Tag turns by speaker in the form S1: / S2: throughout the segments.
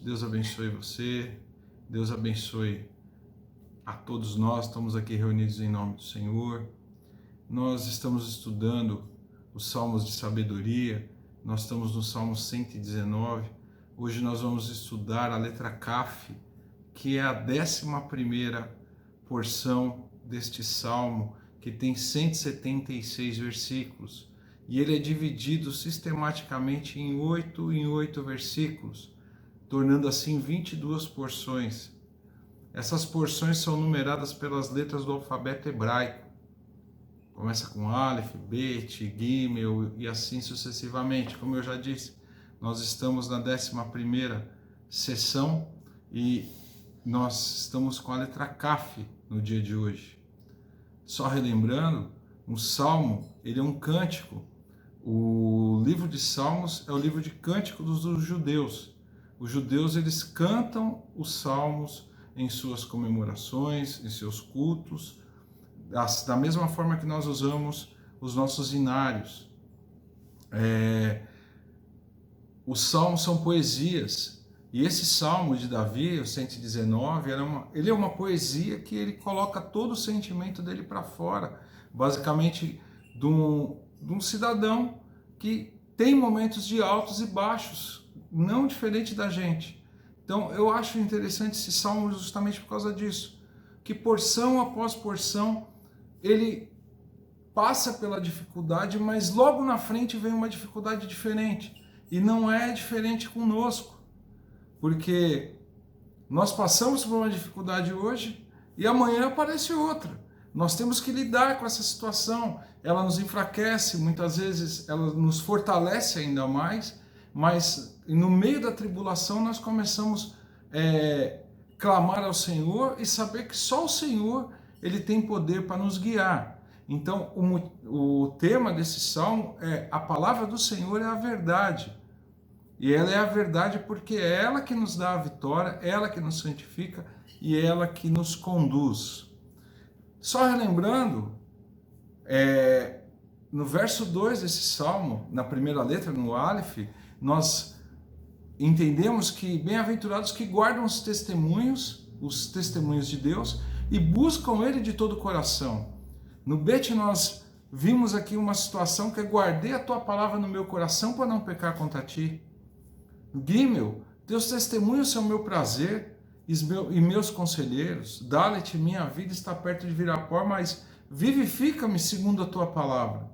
S1: Deus abençoe você, Deus abençoe a todos nós. Estamos aqui reunidos em nome do Senhor. Nós estamos estudando os Salmos de Sabedoria, nós estamos no Salmo 119. Hoje nós vamos estudar a letra Caf, que é a 11ª porção deste Salmo, que tem 176 versículos. E ele é dividido sistematicamente em 8 versículos, tornando assim 22 porções. Essas porções são numeradas pelas letras do alfabeto hebraico. Começa com Aleph, Bet, Gimel e assim sucessivamente. Como eu já disse, nós estamos na 11ª sessão e nós estamos com a letra Caf no dia de hoje. Só relembrando, um salmo, ele é um cântico. O livro de Salmos é o livro de cânticos dos judeus. Os judeus, eles cantam os salmos em suas comemorações, em seus cultos, da mesma forma que nós usamos os nossos hinários. Os salmos são poesias, e esse salmo de Davi, o 119, ele é uma poesia que ele coloca todo o sentimento dele para fora, basicamente de um cidadão que tem momentos de altos e baixos, não diferente da gente. Então eu acho interessante esse salmo justamente por causa disso, que porção após porção ele passa pela dificuldade, mas logo na frente vem uma dificuldade diferente. E não é diferente conosco, porque nós passamos por uma dificuldade hoje e amanhã aparece outra. Nós temos que lidar com essa situação. Ela nos enfraquece, muitas vezes ela nos fortalece ainda mais, mas no meio da tribulação nós começamos a clamar ao Senhor e saber que só o Senhor ele tem poder para nos guiar. Então o tema desse salmo é: a palavra do Senhor é a verdade. E ela é a verdade porque é ela que nos dá a vitória, ela que nos santifica e ela que nos conduz. Só relembrando, no verso 2 desse salmo, na primeira letra, no Aleph, nós entendemos que bem-aventurados que guardam os testemunhos de Deus e buscam ele de todo o coração. No Bet nós vimos aqui uma situação que é: guardei a tua palavra no meu coração para não pecar contra ti. Gimel, teus testemunhos são meu prazer e meus conselheiros. Dalet, minha vida está perto de virar pó, mas vivifica-me segundo a tua palavra.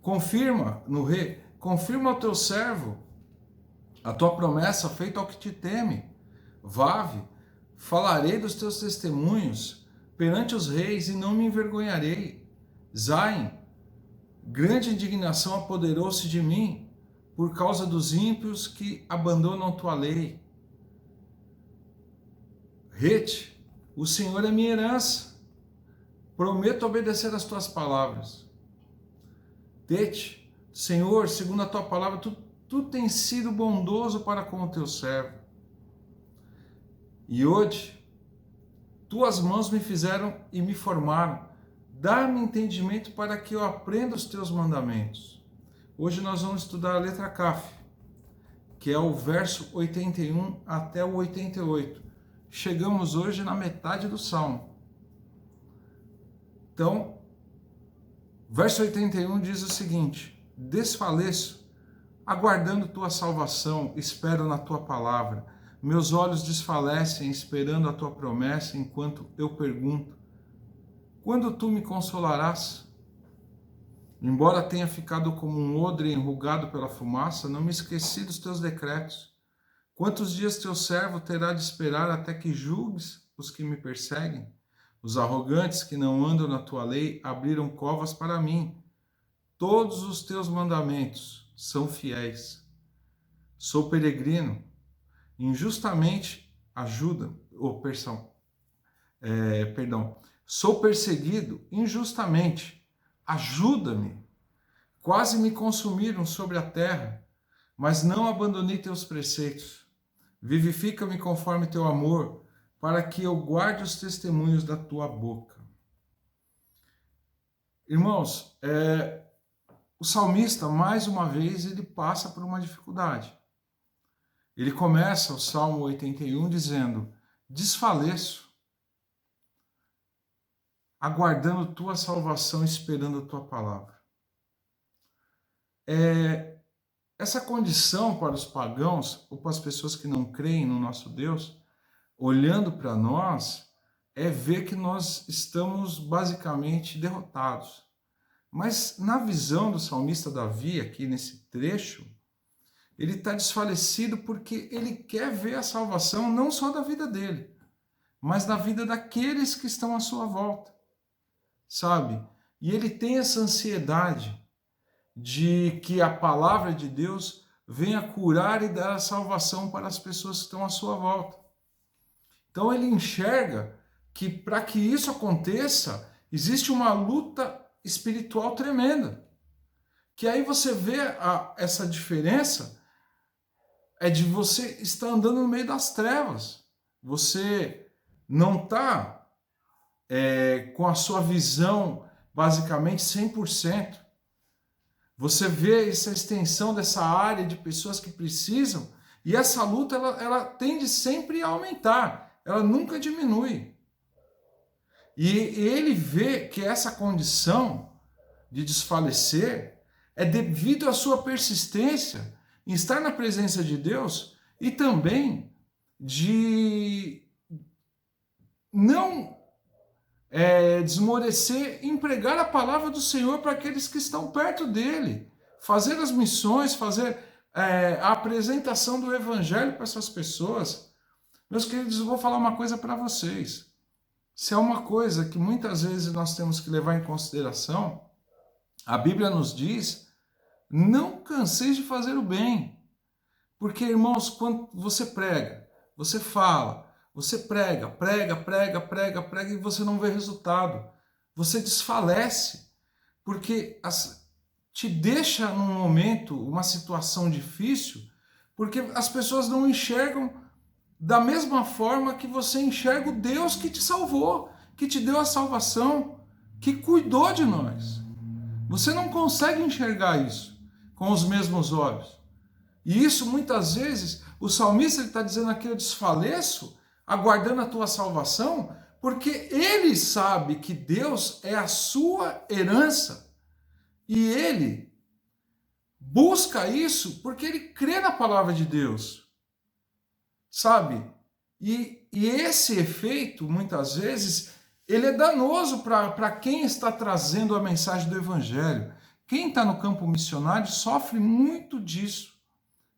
S1: Confirma, no rei, confirma ao teu servo a tua promessa feita ao que te teme. Vav, falarei dos teus testemunhos perante os reis e não me envergonharei. Zain, grande indignação apoderou-se de mim por causa dos ímpios que abandonam tua lei. Het, o Senhor é minha herança, prometo obedecer às tuas palavras. Tet, Senhor, segundo a tua palavra, tu tens sido bondoso para com o teu servo. Iod, tuas mãos me fizeram e me formaram, dá-me entendimento para que eu aprenda os teus mandamentos. Hoje nós vamos estudar a letra Caf, que é o verso 81 até o 88. Chegamos hoje na metade do salmo. Então, verso 81 diz o seguinte: desfaleço, aguardando tua salvação, espero na tua palavra. Meus olhos desfalecem, esperando a tua promessa, enquanto eu pergunto: quando tu me consolarás? Embora tenha ficado como um odre enrugado pela fumaça, não me esqueci dos teus decretos. Quantos dias teu servo terá de esperar até que julgues os que me perseguem? Os arrogantes que não andam na tua lei abriram covas para mim. Todos os teus mandamentos são fiéis. Sou peregrino, injustamente sou perseguido injustamente. Ajuda-me. Quase me consumiram sobre a terra, mas não abandonei teus preceitos. Vivifica-me conforme teu amor, para que eu guarde os testemunhos da tua boca. Irmãos, o salmista, mais uma vez, ele passa por uma dificuldade. Ele começa o Salmo 81 dizendo: desfaleço, aguardando tua salvação, esperando a tua palavra. Essa condição para os pagãos, ou para as pessoas que não creem no nosso Deus, olhando para nós, é ver que nós estamos basicamente derrotados. Mas na visão do salmista Davi, aqui nesse trecho, ele está desfalecido porque ele quer ver a salvação não só da vida dele, mas da vida daqueles que estão à sua volta, sabe? E ele tem essa ansiedade de que a palavra de Deus venha curar e dar a salvação para as pessoas que estão à sua volta. Então ele enxerga que para que isso aconteça, existe uma luta espiritual tremenda. Que aí você vê essa diferença é de você estar andando no meio das trevas. Você não está com a sua visão basicamente 100%. Você vê essa extensão dessa área de pessoas que precisam, e essa luta ela tende sempre a aumentar, ela nunca diminui. E ele vê que essa condição de desfalecer é devido à sua persistência em estar na presença de Deus e também de não desmorecer em pregar a palavra do Senhor para aqueles que estão perto dele, fazer as missões, fazer a apresentação do evangelho para essas pessoas. Meus queridos, eu vou falar uma coisa para vocês. Se é uma coisa que muitas vezes nós temos que levar em consideração, a Bíblia nos diz: não canseis de fazer o bem. Porque, irmãos, quando você prega, você fala, você prega e você não vê resultado. Você desfalece, porque te deixa num momento, uma situação difícil, porque as pessoas não enxergam da mesma forma que você enxerga o Deus que te salvou, que te deu a salvação, que cuidou de nós. Você não consegue enxergar isso com os mesmos olhos. E isso, muitas vezes, o salmista está dizendo aqui: eu desfaleço, aguardando a tua salvação, porque ele sabe que Deus é a sua herança. E ele busca isso porque ele crê na palavra de Deus. Sabe? E esse efeito, muitas vezes, ele é danoso para quem está trazendo a mensagem do Evangelho. Quem está no campo missionário sofre muito disso,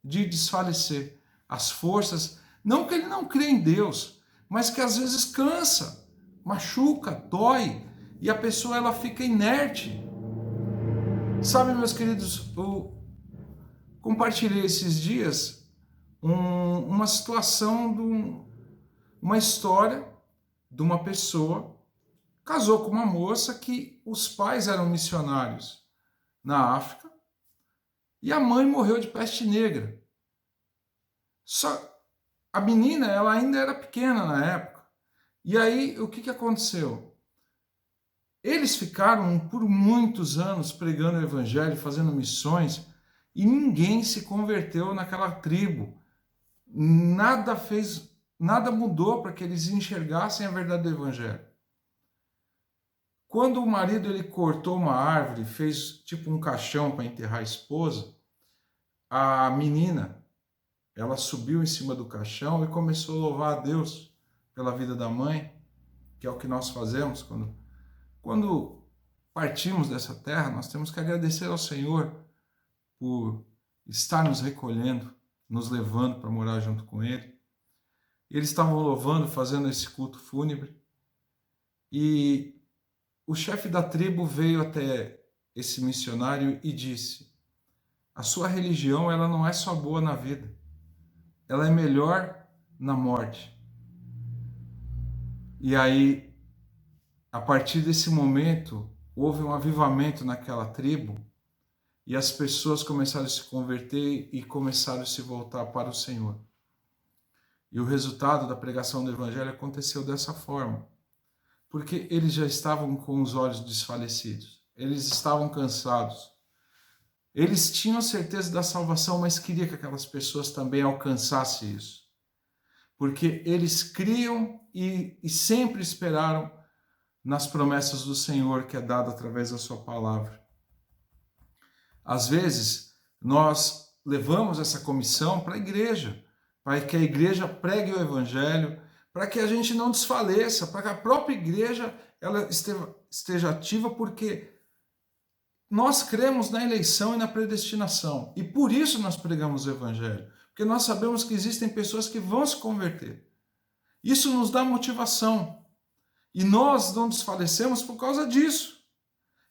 S1: de desfalecer as forças. Não que ele não crê em Deus, mas que às vezes cansa, machuca, dói, e a pessoa ela fica inerte. Sabe, meus queridos, eu compartilhei esses dias uma situação, uma história de uma pessoa casou com uma moça que os pais eram missionários na África e a mãe morreu de peste negra. Só a menina, ela ainda era pequena na época. E aí, o que aconteceu? Eles ficaram por muitos anos pregando o evangelho, fazendo missões, e ninguém se converteu naquela tribo. Nada mudou para que eles enxergassem a verdade do evangelho. Quando o marido ele cortou uma árvore, fez tipo um caixão para enterrar a esposa, a menina, ela subiu em cima do caixão e começou a louvar a Deus pela vida da mãe, que é o que nós fazemos quando partimos dessa terra. Nós temos que agradecer ao Senhor por estar nos recolhendo, nos levando para morar junto com Ele. Eles estavam louvando, fazendo esse culto fúnebre, e o chefe da tribo veio até esse missionário e disse: a sua religião ela não é só boa na vida, ela é melhor na morte. E aí, a partir desse momento, houve um avivamento naquela tribo, e as pessoas começaram a se converter e começaram a se voltar para o Senhor. E o resultado da pregação do Evangelho aconteceu dessa forma, porque eles já estavam com os olhos desfalecidos, eles estavam cansados, Eles tinham certeza da salvação, mas queria que aquelas pessoas também alcançassem isso. Porque eles criam e sempre esperaram nas promessas do Senhor que é dado através da sua palavra. Às vezes, nós levamos essa comissão para a igreja, para que a igreja pregue o evangelho, para que a gente não desfaleça, para que a própria igreja ela esteja ativa, porque nós cremos na eleição e na predestinação, e por isso nós pregamos o evangelho, porque nós sabemos que existem pessoas que vão se converter. Isso nos dá motivação, e nós não desfalecemos por causa disso.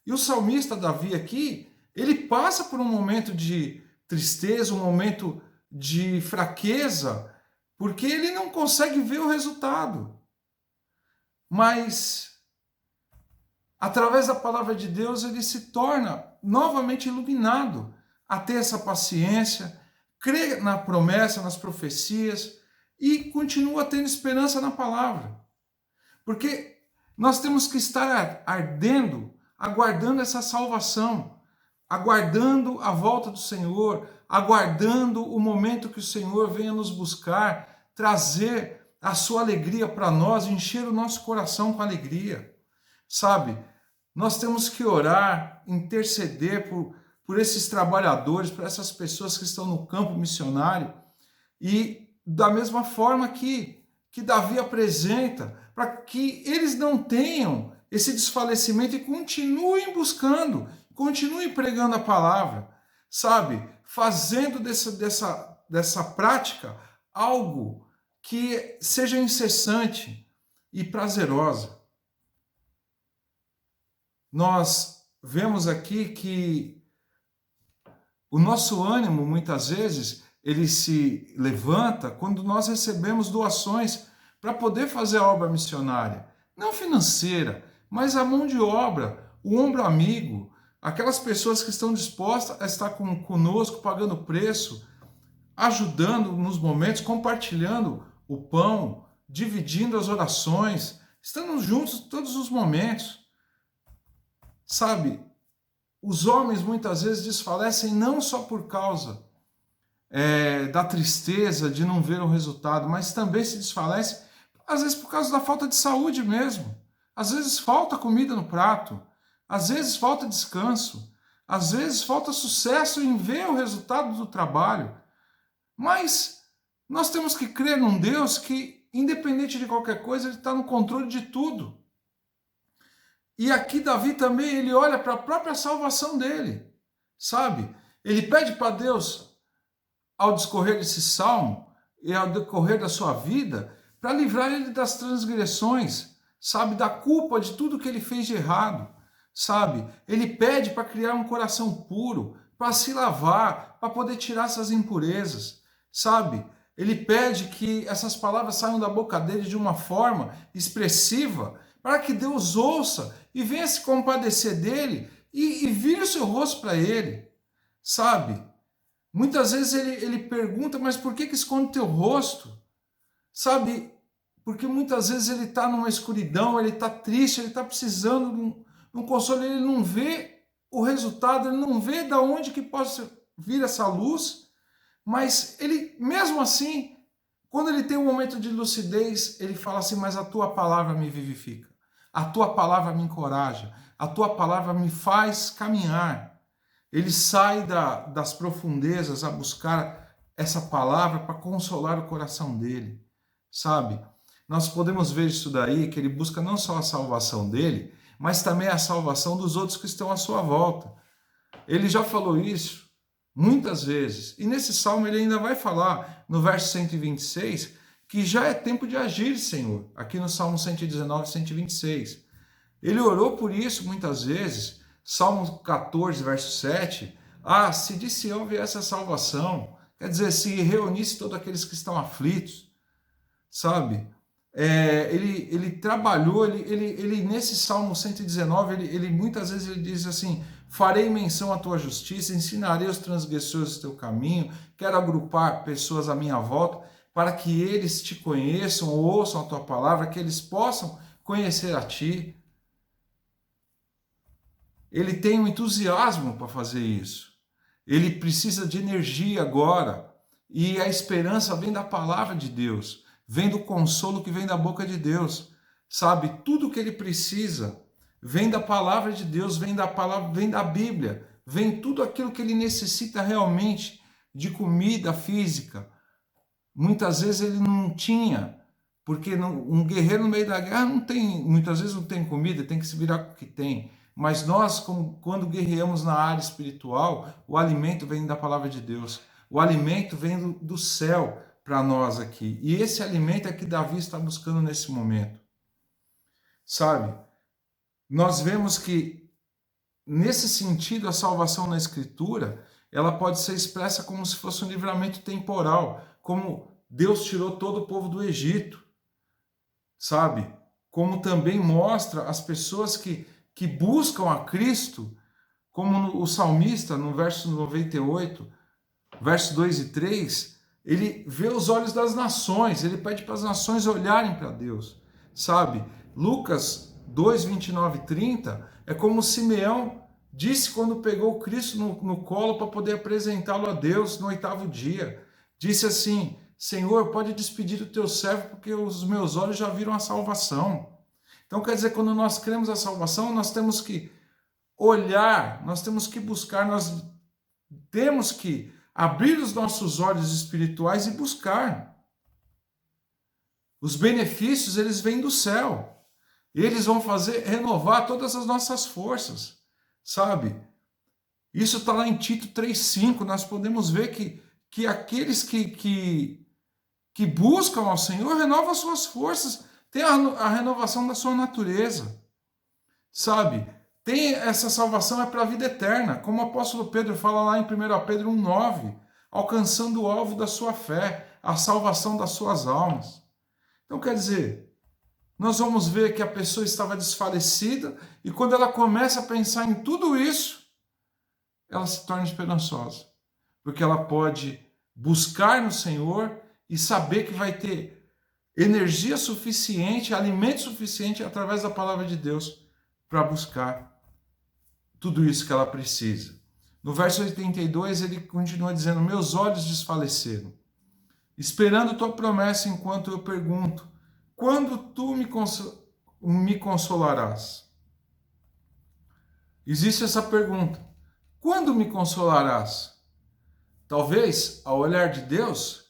S1: E o salmista Davi aqui, ele passa por um momento de tristeza, um momento de fraqueza, porque ele não consegue ver o resultado. Mas, através da palavra de Deus, ele se torna novamente iluminado a ter essa paciência, crer na promessa, nas profecias e continua tendo esperança na palavra. Porque nós temos que estar ardendo, aguardando essa salvação, aguardando a volta do Senhor, aguardando o momento que o Senhor venha nos buscar, trazer a sua alegria para nós, encher o nosso coração com alegria. Sabe, nós temos que orar, interceder por esses trabalhadores, por essas pessoas que estão no campo missionário, e da mesma forma que Davi apresenta, para que eles não tenham esse desfalecimento e continuem buscando, continuem pregando a palavra, sabe, fazendo dessa prática algo que seja incessante e prazerosa. Nós vemos aqui que o nosso ânimo, muitas vezes, ele se levanta quando nós recebemos doações para poder fazer a obra missionária. Não financeira, mas a mão de obra, o ombro amigo, aquelas pessoas que estão dispostas a estar conosco, pagando preço, ajudando nos momentos, compartilhando o pão, dividindo as orações, estando juntos todos os momentos. Sabe, os homens muitas vezes desfalecem não só por causa da tristeza de não ver o resultado, mas também se desfalecem, às vezes por causa da falta de saúde mesmo. Às vezes falta comida no prato, às vezes falta descanso, às vezes falta sucesso em ver o resultado do trabalho. Mas nós temos que crer num Deus que, independente de qualquer coisa, ele está no controle de tudo. E aqui Davi também, ele olha para a própria salvação dele, sabe? Ele pede para Deus, ao discorrer desse salmo, e ao decorrer da sua vida, para livrar ele das transgressões, sabe? Da culpa de tudo que ele fez de errado, sabe? Ele pede para criar um coração puro, para se lavar, para poder tirar essas impurezas, sabe? Ele pede que essas palavras saiam da boca dele de uma forma expressiva, para que Deus ouça e venha se compadecer dele e vire o seu rosto para ele, sabe? Muitas vezes ele pergunta, mas por que esconde teu rosto? Sabe? Porque muitas vezes ele está numa escuridão, ele está triste, ele está precisando de um consolo, ele não vê o resultado, ele não vê de onde que possa vir essa luz, mas ele, mesmo assim, quando ele tem um momento de lucidez, ele fala assim, mas a tua palavra me vivifica. A tua palavra me encoraja, a tua palavra me faz caminhar. Ele sai das profundezas a buscar essa palavra para consolar o coração dele, sabe? Nós podemos ver isso daí, que ele busca não só a salvação dele, mas também a salvação dos outros que estão à sua volta. Ele já falou isso muitas vezes, e nesse salmo ele ainda vai falar, no verso 126, que já é tempo de agir, Senhor, aqui no Salmo 119, 126. Ele orou por isso muitas vezes, Salmo 14, verso 7, se de Sião viesse a salvação, quer dizer, se reunisse todos aqueles que estão aflitos, sabe? Ele trabalhou, ele nesse Salmo 119, ele muitas vezes ele diz assim, farei menção à tua justiça, ensinarei os transgressores o teu caminho, quero agrupar pessoas à minha volta, para que eles te conheçam, ouçam a tua palavra, que eles possam conhecer a ti. Ele tem um entusiasmo para fazer isso. ele precisa de energia agora, e a esperança vem da palavra de Deus, vem do consolo que vem da boca de Deus, sabe? Tudo que ele precisa vem da palavra de Deus, vem da palavra, vem da Bíblia, vem tudo aquilo que ele necessita realmente de comida física. Muitas vezes ele não tinha, porque um guerreiro no meio da guerra não tem, muitas vezes não tem comida, tem que se virar com o que tem. Mas nós, quando guerreamos na área espiritual, o alimento vem da palavra de Deus. O alimento vem do céu para nós aqui. E esse alimento é que Davi está buscando nesse momento. Sabe? Nós vemos que, nesse sentido, a salvação na Escritura, ela pode ser expressa como se fosse um livramento temporal, como Deus tirou todo o povo do Egito, sabe? Como também mostra as pessoas que buscam a Cristo, como o salmista, no verso 98, verso 2 e 3, ele vê os olhos das nações, ele pede para as nações olharem para Deus, sabe? Lucas 2, 29 e 30, é como Simeão disse quando pegou Cristo no colo para poder apresentá-lo a Deus no 8º dia. Disse assim: Senhor, pode despedir o teu servo, porque os meus olhos já viram a salvação. Então quer dizer, quando nós cremos a salvação, nós temos que olhar, nós temos que buscar, nós temos que abrir os nossos olhos espirituais e buscar. Os benefícios, eles vêm do céu. Eles vão renovar todas as nossas forças, sabe? Isso está lá em Tito 3,5. Nós podemos ver que aqueles que buscam ao Senhor renovam as suas forças, tem a renovação da sua natureza, sabe? Tem essa salvação é para a vida eterna, como o apóstolo Pedro fala lá em 1 Pedro 1,9, alcançando o alvo da sua fé, a salvação das suas almas. Então quer dizer, nós vamos ver que a pessoa estava desfalecida e quando ela começa a pensar em tudo isso, ela se torna esperançosa, porque ela pode buscar no Senhor e saber que vai ter energia suficiente, alimento suficiente através da palavra de Deus para buscar tudo isso que ela precisa. No verso 82 ele continua dizendo: meus olhos desfaleceram, esperando tua promessa, enquanto eu pergunto, quando tu me consolarás? Existe essa pergunta: quando me consolarás? Talvez, ao olhar de Deus,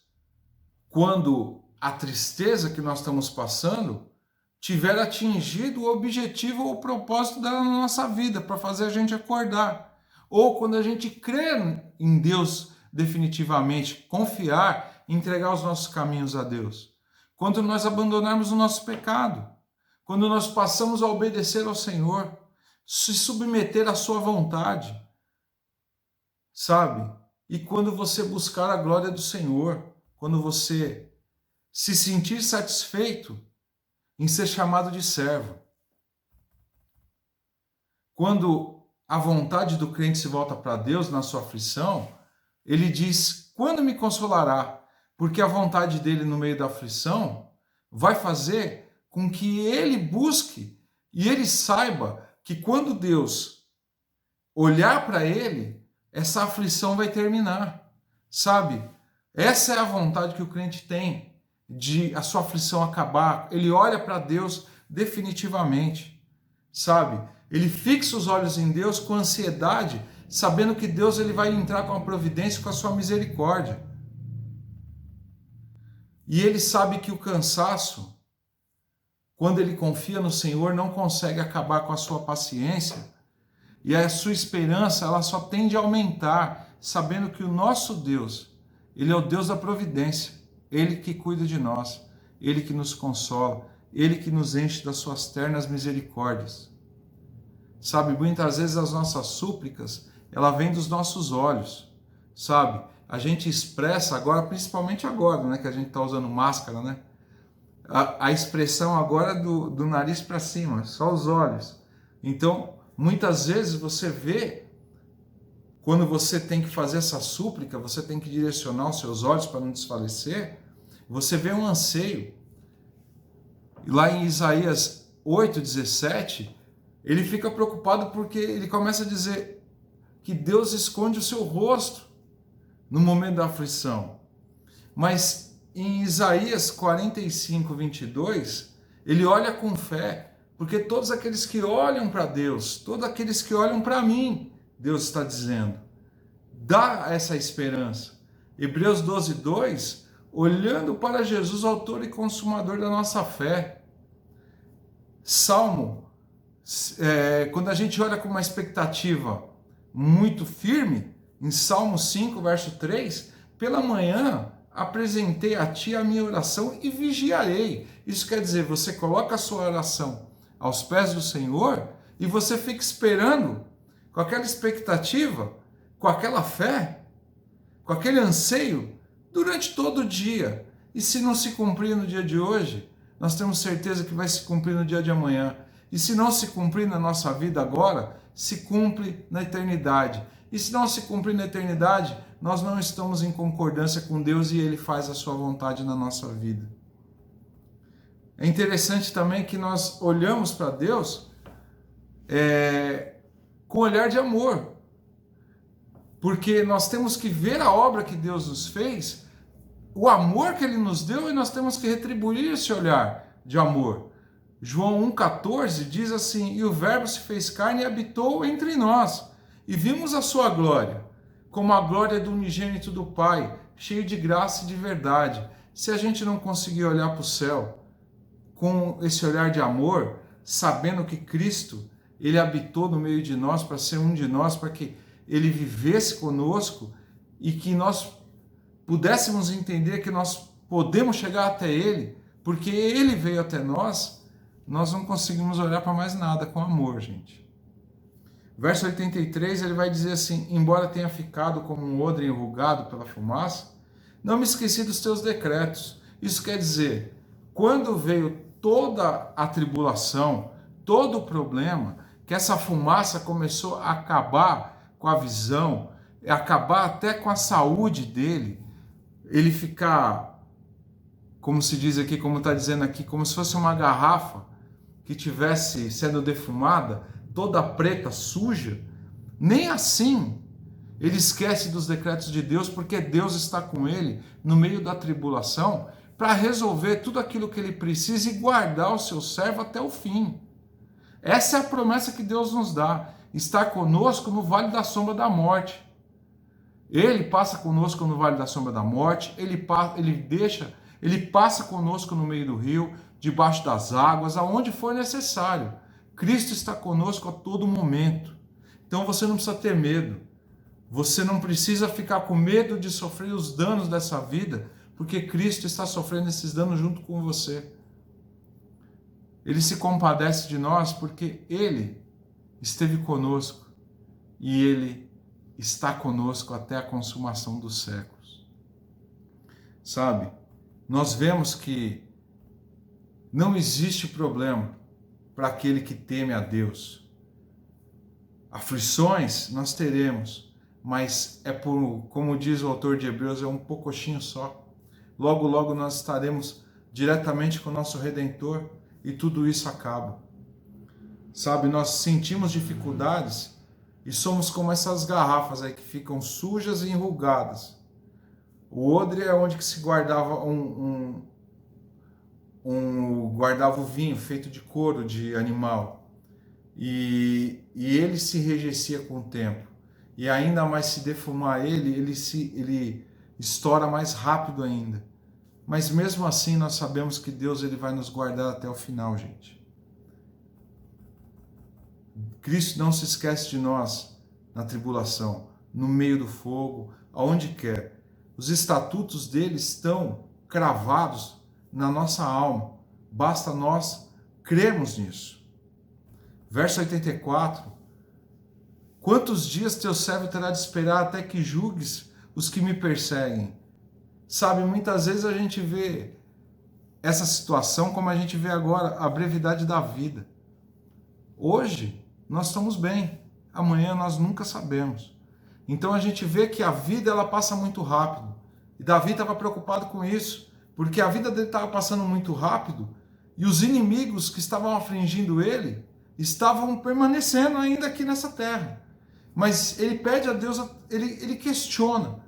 S1: quando a tristeza que nós estamos passando tiver atingido o objetivo ou o propósito dela na nossa vida, para fazer a gente acordar. Ou quando a gente crê em Deus definitivamente, confiar, entregar os nossos caminhos a Deus. Quando nós abandonarmos o nosso pecado, quando nós passamos a obedecer ao Senhor, se submeter à sua vontade, sabe? E quando você buscar a glória do Senhor, quando você se sentir satisfeito em ser chamado de servo. Quando a vontade do crente se volta para Deus na sua aflição, ele diz: quando me consolará? Porque a vontade dele no meio da aflição vai fazer com que ele busque e ele saiba que quando Deus olhar para ele, essa aflição vai terminar, sabe? Essa é a vontade que o crente tem, de a sua aflição acabar. Ele olha para Deus definitivamente, sabe? Ele fixa os olhos em Deus com ansiedade, sabendo que Deus ele vai entrar com a providência, com a sua misericórdia. E ele sabe que o cansaço, quando ele confia no Senhor, não consegue acabar com a sua paciência, e a sua esperança ela só tende a aumentar, sabendo que o nosso Deus, ele é o Deus da providência, ele que cuida de nós, ele que nos consola, ele que nos enche das suas ternas misericórdias. Sabe, muitas vezes as nossas súplicas, ela vem dos nossos olhos, sabe? A gente expressa agora, principalmente agora, né, que a gente está usando máscara, né? A expressão agora do nariz para cima, só os olhos. Então, muitas vezes você vê, quando você tem que fazer essa súplica, você tem que direcionar os seus olhos para não desfalecer, você vê um anseio. Lá em Isaías 8:17, ele fica preocupado porque ele começa a dizer que Deus esconde o seu rosto no momento da aflição. Mas em Isaías 45, 22, ele olha com fé, porque todos aqueles que olham para Deus, todos aqueles que olham para mim, Deus está dizendo, dá essa esperança. Hebreus 12, 2, olhando para Jesus, autor e consumador da nossa fé. Salmo, quando a gente olha com uma expectativa muito firme, em Salmo 5, verso 3, pela manhã apresentei a ti a minha oração e vigiarei. Isso quer dizer, você coloca a sua oração aos pés do Senhor e você fica esperando, com aquela expectativa, com aquela fé, com aquele anseio, durante todo o dia. E se não se cumprir no dia de hoje, nós temos certeza que vai se cumprir no dia de amanhã. E se não se cumprir na nossa vida agora, se cumpre na eternidade. E se não se cumprir na eternidade, nós não estamos em concordância com Deus e Ele faz a sua vontade na nossa vida. É interessante também que nós olhamos para Deus com olhar de amor. Porque nós temos que ver a obra que Deus nos fez, o amor que Ele nos deu, e nós temos que retribuir esse olhar de amor. João 1,14 diz assim, e o Verbo se fez carne e habitou entre nós, e vimos a sua glória, como a glória do unigênito do Pai, cheio de graça e de verdade. Se a gente não conseguir olhar para o céu com esse olhar de amor, sabendo que Cristo, Ele habitou no meio de nós para ser um de nós, para que Ele vivesse conosco e que nós pudéssemos entender que nós podemos chegar até Ele, porque Ele veio até nós, nós não conseguimos olhar para mais nada com amor, gente. Verso 83, ele vai dizer assim, embora tenha ficado como um odre enrugado pela fumaça, não me esqueci dos teus decretos. Isso quer dizer, quando veio toda a tribulação, todo o problema, que essa fumaça começou a acabar com a visão, acabar até com a saúde dele, ele ficar, como se diz aqui, como está dizendo aqui, como se fosse uma garrafa que tivesse sendo defumada, toda preta, suja, nem assim ele esquece dos decretos de Deus, porque Deus está com ele no meio da tribulação para resolver tudo aquilo que ele precisa e guardar o seu servo até o fim. Essa é a promessa que Deus nos dá, estar conosco no vale da sombra da morte. Ele passa conosco no vale da sombra da morte, ele passa conosco no meio do rio, debaixo das águas, aonde for necessário. Cristo está conosco a todo momento. Então você não precisa ter medo. Você não precisa ficar com medo de sofrer os danos dessa vida, porque Cristo está sofrendo esses danos junto com você. Ele se compadece de nós porque Ele esteve conosco e Ele está conosco até a consumação dos séculos. Sabe, nós vemos que não existe problema para aquele que teme a Deus. Aflições nós teremos, mas como diz o autor de Hebreus, é um poucochinho só. Logo, logo nós estaremos diretamente com o nosso Redentor e tudo isso acaba. Sabe, nós sentimos dificuldades e somos como essas garrafas aí que ficam sujas e enrugadas. O odre é onde que se guardava guardava o vinho feito de couro de animal. E ele se enrijecia com o tempo. E ainda mais se defumar ele estoura mais rápido ainda. Mas mesmo assim nós sabemos que Deus ele vai nos guardar até o final, gente. Cristo não se esquece de nós na tribulação, no meio do fogo, aonde quer. Os estatutos dele estão cravados na nossa alma. Basta nós crermos nisso. Verso 84. Quantos dias teu servo terá de esperar até que julgues os que me perseguem? Sabe, muitas vezes a gente vê essa situação como a gente vê agora, a brevidade da vida. Hoje nós estamos bem, amanhã nós nunca sabemos. Então a gente vê que a vida ela passa muito rápido. E Davi estava preocupado com isso, porque a vida dele estava passando muito rápido e os inimigos que estavam afligindo ele estavam permanecendo ainda aqui nessa terra. Mas ele pede a Deus, ele questiona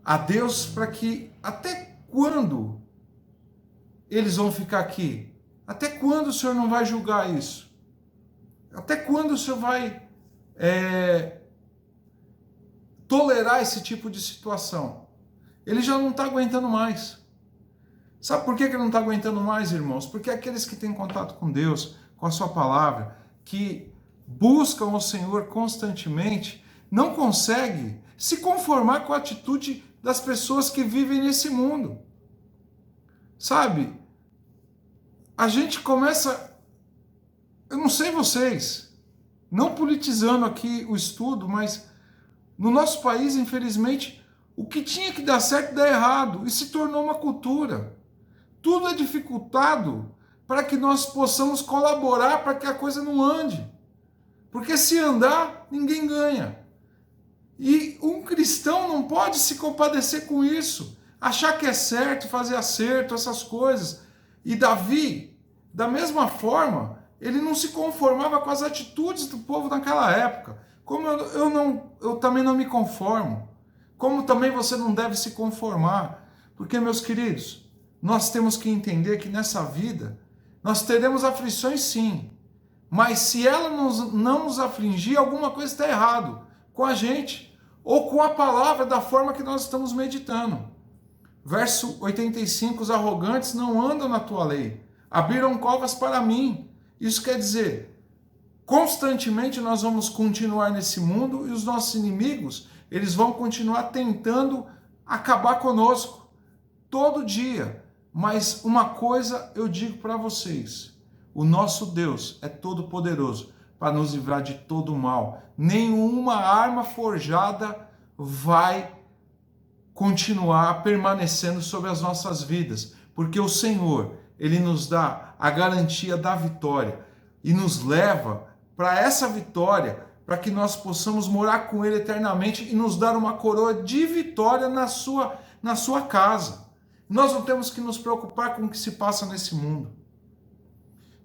S1: a Deus para que até quando eles vão ficar aqui? Até quando o Senhor não vai julgar isso? Até quando o Senhor vai tolerar esse tipo de situação? Ele já não está aguentando mais. Sabe por que ele não está aguentando mais, irmãos? Porque aqueles que têm contato com Deus, com a sua palavra, que buscam o Senhor constantemente, não conseguem se conformar com a atitude das pessoas que vivem nesse mundo. Sabe? A gente começa, eu não sei vocês, não politizando aqui o estudo, mas no nosso país, infelizmente, o que tinha que dar certo dá errado e se tornou uma cultura. Tudo é dificultado para que nós possamos colaborar para que a coisa não ande. Porque se andar, ninguém ganha. E um cristão não pode se compadecer com isso, achar que é certo, fazer acerto, essas coisas. E Davi, da mesma forma, ele não se conformava com as atitudes do povo naquela época. Como eu também não me conformo. Como também você não deve se conformar. Porque, meus queridos, nós temos que entender que nessa vida nós teremos aflições sim. Mas se ela não nos afligir, alguma coisa está errado com a gente ou com a palavra da forma que nós estamos meditando. Verso 85, os arrogantes não andam na tua lei, abriram covas para mim. Isso quer dizer, constantemente nós vamos continuar nesse mundo e os nossos inimigos, eles vão continuar tentando acabar conosco, todo dia. Mas uma coisa eu digo para vocês, o nosso Deus é todo poderoso para nos livrar de todo o mal. Nenhuma arma forjada vai continuar permanecendo sobre as nossas vidas, porque o Senhor, ele nos dá a garantia da vitória e nos leva para essa vitória, para que nós possamos morar com ele eternamente e nos dar uma coroa de vitória na sua casa. Nós não temos que nos preocupar com o que se passa nesse mundo.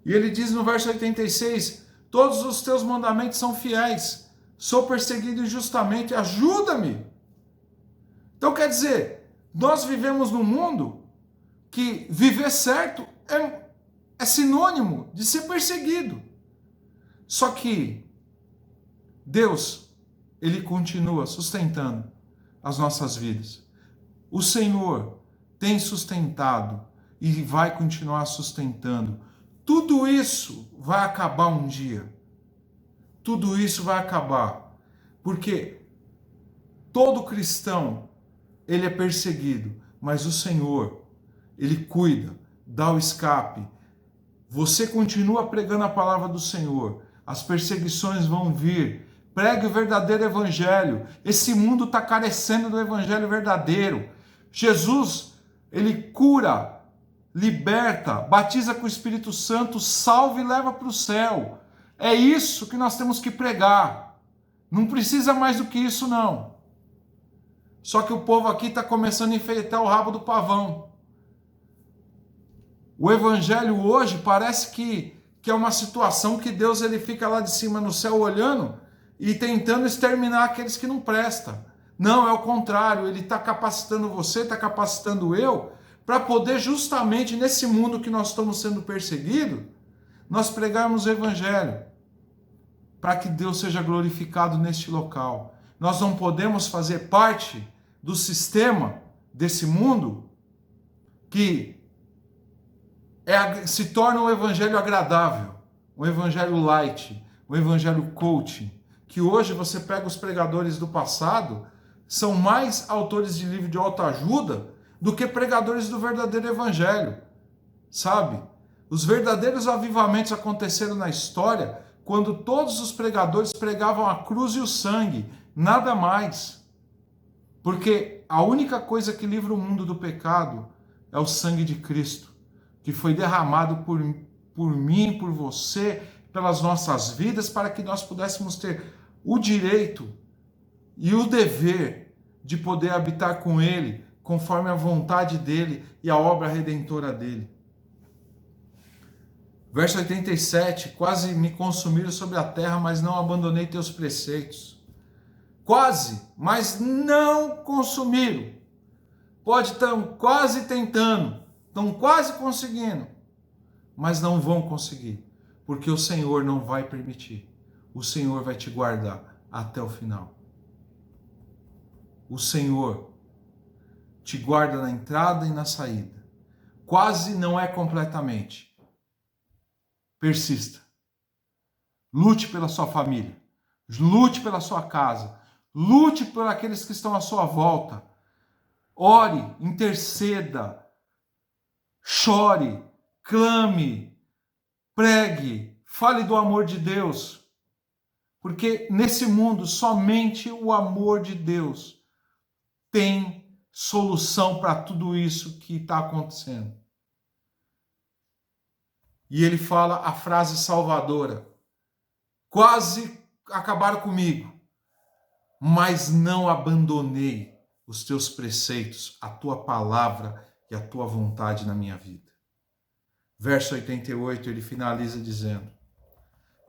S1: E ele diz no verso 86, todos os teus mandamentos são fiéis, sou perseguido injustamente, ajuda-me. Então quer dizer, nós vivemos num mundo que viver certo é sinônimo de ser perseguido. Só que Deus, ele continua sustentando as nossas vidas. O Senhor tem sustentado e vai continuar sustentando. Tudo isso vai acabar um dia. Tudo isso vai acabar. Porque todo cristão, ele é perseguido, mas o Senhor, ele cuida, dá o escape. Você continua pregando a palavra do Senhor, as perseguições vão vir. Pregue o verdadeiro evangelho. Esse mundo está carecendo do evangelho verdadeiro. Jesus, ele cura, liberta, batiza com o Espírito Santo, salva e leva para o céu. É isso que nós temos que pregar. Não precisa mais do que isso, não. Só que o povo aqui está começando a enfeitar o rabo do pavão. O evangelho hoje parece que é uma situação que Deus ele fica lá de cima no céu olhando e tentando exterminar aqueles que não prestam. Não, é o contrário. Ele está capacitando você, está capacitando eu, para poder justamente nesse mundo que nós estamos sendo perseguidos, nós pregarmos o evangelho, para que Deus seja glorificado neste local. Nós não podemos fazer parte do sistema desse mundo que se torna um evangelho agradável, um evangelho light, um evangelho coaching, que hoje você pega os pregadores do passado, são mais autores de livro de autoajuda do que pregadores do verdadeiro evangelho, sabe? Os verdadeiros avivamentos aconteceram na história quando todos os pregadores pregavam a cruz e o sangue, nada mais. Porque a única coisa que livra o mundo do pecado é o sangue de Cristo, que foi derramado por mim, por você, pelas nossas vidas, para que nós pudéssemos ter o direito e o dever de poder habitar com Ele, conforme a vontade dEle e a obra redentora dEle. Verso 87, quase me consumiram sobre a terra, mas não abandonei teus preceitos. Quase, mas não consumiram. Pode estar quase tentando, estão quase conseguindo, mas não vão conseguir, porque o Senhor não vai permitir. O Senhor vai te guardar até o final. O Senhor te guarda na entrada e na saída. Quase não é completamente. Persista. Lute pela sua família. Lute pela sua casa. Lute por aqueles que estão à sua volta. Ore, interceda, chore, clame, pregue, fale do amor de Deus. Porque nesse mundo somente o amor de Deus tem solução para tudo isso que está acontecendo. E ele fala a frase salvadora: quase acabaram comigo, mas não abandonei os teus preceitos, a tua palavra e a tua vontade na minha vida. Verso 88, ele finaliza dizendo: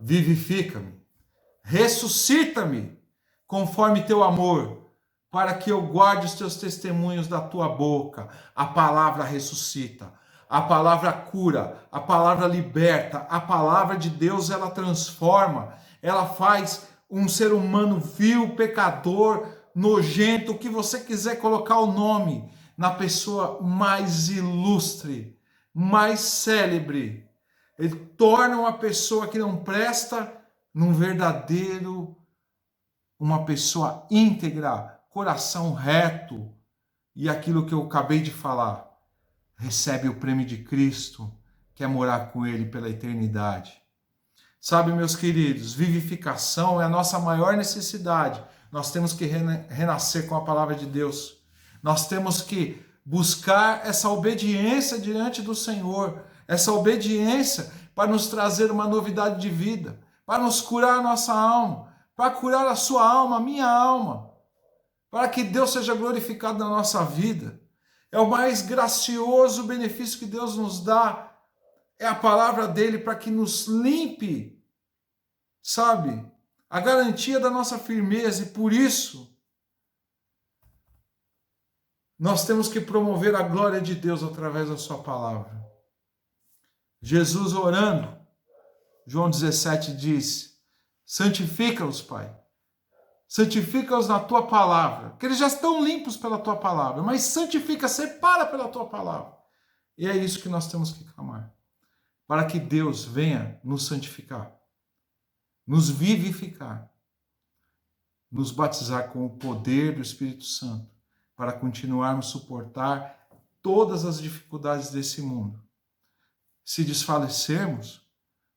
S1: vivifica-me, ressuscita-me, conforme teu amor, para que eu guarde os teus testemunhos da tua boca. A palavra ressuscita, a palavra cura, a palavra liberta, a palavra de Deus, ela transforma, ela faz um ser humano vil, pecador, nojento, o que você quiser colocar o nome, na pessoa mais ilustre, mais célebre. Ele torna uma pessoa que não presta num verdadeiro, uma pessoa íntegra, coração reto. E aquilo que eu acabei de falar, recebe o prêmio de Cristo, quer morar com ele pela eternidade. Sabe, meus queridos, vivificação é a nossa maior necessidade. Nós temos que renascer com a palavra de Deus. Nós temos que buscar essa obediência diante do Senhor, essa obediência para nos trazer uma novidade de vida, para nos curar a nossa alma, para curar a sua alma, a minha alma, para que Deus seja glorificado na nossa vida. É o mais gracioso benefício que Deus nos dá, é a palavra dele para que nos limpe, sabe? A garantia da nossa firmeza, e por isso nós temos que promover a glória de Deus através da sua palavra. Jesus orando, João 17 diz: santifica-os, Pai. Santifica-os na tua palavra, que eles já estão limpos pela tua palavra, mas santifica, separa pela tua palavra. E é isso que nós temos que clamar, para que Deus venha nos santificar, nos vivificar, nos batizar com o poder do Espírito Santo, para continuarmos a suportar todas as dificuldades desse mundo. Se desfalecermos,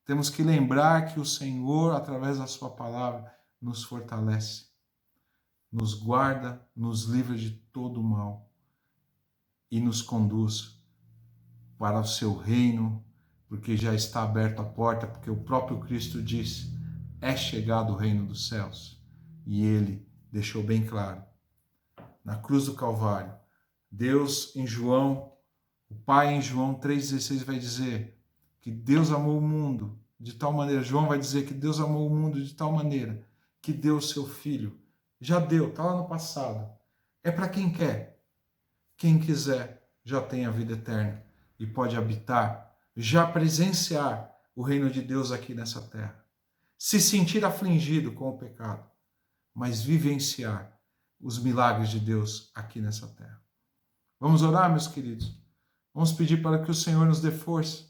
S1: temos que lembrar que o Senhor, através da sua palavra, nos fortalece, nos guarda, nos livra de todo o mal e nos conduz para o seu reino, porque já está aberta a porta, porque o próprio Cristo disse: é chegado o reino dos céus. E ele deixou bem claro, na cruz do Calvário, Deus em João, o Pai em João 3,16 vai dizer que Deus amou o mundo de tal maneira, João vai dizer que Deus amou o mundo de tal maneira que deu o seu Filho. Já deu, está lá no passado. É para quem quer. Quem quiser já tem a vida eterna e pode habitar, já presenciar o reino de Deus aqui nessa terra. Se sentir afligido com o pecado, mas vivenciar os milagres de Deus aqui nessa terra. Vamos orar, meus queridos? Vamos pedir para que o Senhor nos dê força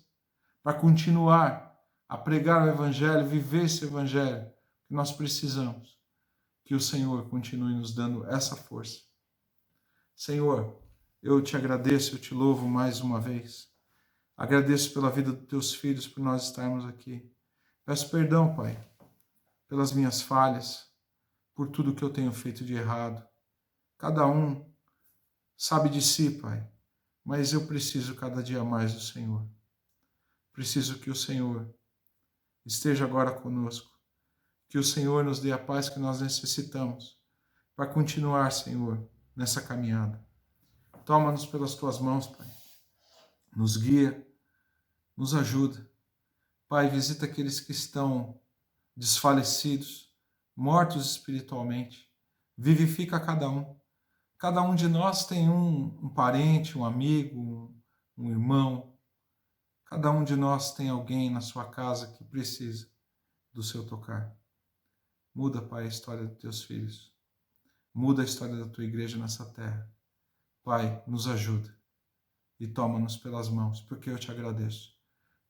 S1: para continuar a pregar o Evangelho, viver esse Evangelho que nós precisamos. Que o Senhor continue nos dando essa força. Senhor, eu te agradeço, eu te louvo mais uma vez. Agradeço pela vida dos teus filhos, por nós estarmos aqui. Peço perdão, Pai, pelas minhas falhas, por tudo que eu tenho feito de errado. Cada um sabe de si, Pai, mas eu preciso cada dia mais do Senhor. Preciso que o Senhor esteja agora conosco, que o Senhor nos dê a paz que nós necessitamos para continuar, Senhor, nessa caminhada. Toma-nos pelas tuas mãos, Pai. Nos guia, nos ajuda. Pai, visita aqueles que estão desfalecidos, mortos espiritualmente. Vivifica cada um. Cada um de nós tem um parente, um amigo, um irmão. Cada um de nós tem alguém na sua casa que precisa do seu tocar. Muda, Pai, a história dos teus filhos. Muda a história da tua igreja nessa terra. Pai, nos ajuda e toma-nos pelas mãos, porque eu te agradeço.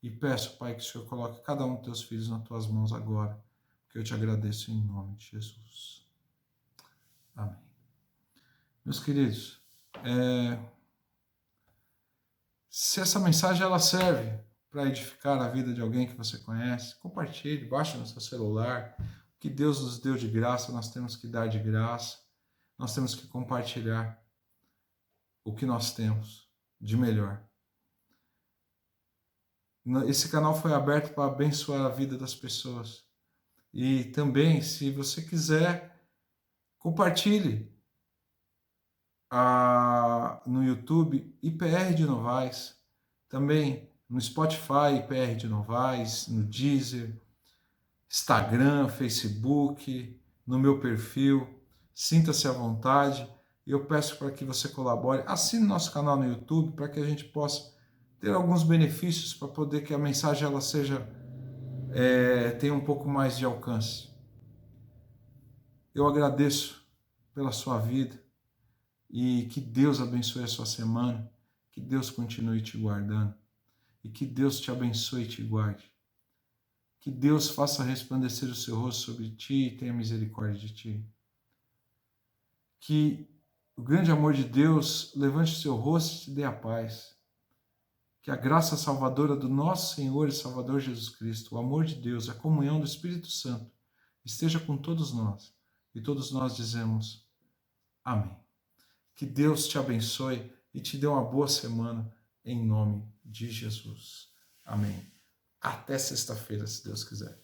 S1: E peço, Pai, que o Senhor coloque cada um dos teus filhos nas tuas mãos agora, porque eu te agradeço em nome de Jesus. Amém. Meus queridos, se essa mensagem ela serve para edificar a vida de alguém que você conhece, compartilhe, baixe no seu celular. O que Deus nos deu de graça, nós temos que dar de graça. Nós temos que compartilhar o que nós temos de melhor. Esse canal foi aberto para abençoar a vida das pessoas. E também, se você quiser, compartilhe no YouTube IPR de Novaes, também no Spotify IPR de Novaes, no Deezer, Instagram, Facebook, no meu perfil. Sinta-se à vontade e eu peço para que você colabore. Assine nosso canal no YouTube para que a gente possa ter alguns benefícios para poder que a mensagem ela seja tenha um pouco mais de alcance. Eu agradeço pela sua vida e que Deus abençoe a sua semana, que Deus continue te guardando e que Deus te abençoe e te guarde. Que Deus faça resplandecer o seu rosto sobre ti e tenha misericórdia de ti. Que o grande amor de Deus levante o seu rosto e te dê a paz. Que a graça salvadora do nosso Senhor e Salvador Jesus Cristo, o amor de Deus, a comunhão do Espírito Santo, esteja com todos nós. E todos nós dizemos amém. Que Deus te abençoe e te dê uma boa semana, em nome de Jesus. Amém. Até sexta-feira, se Deus quiser.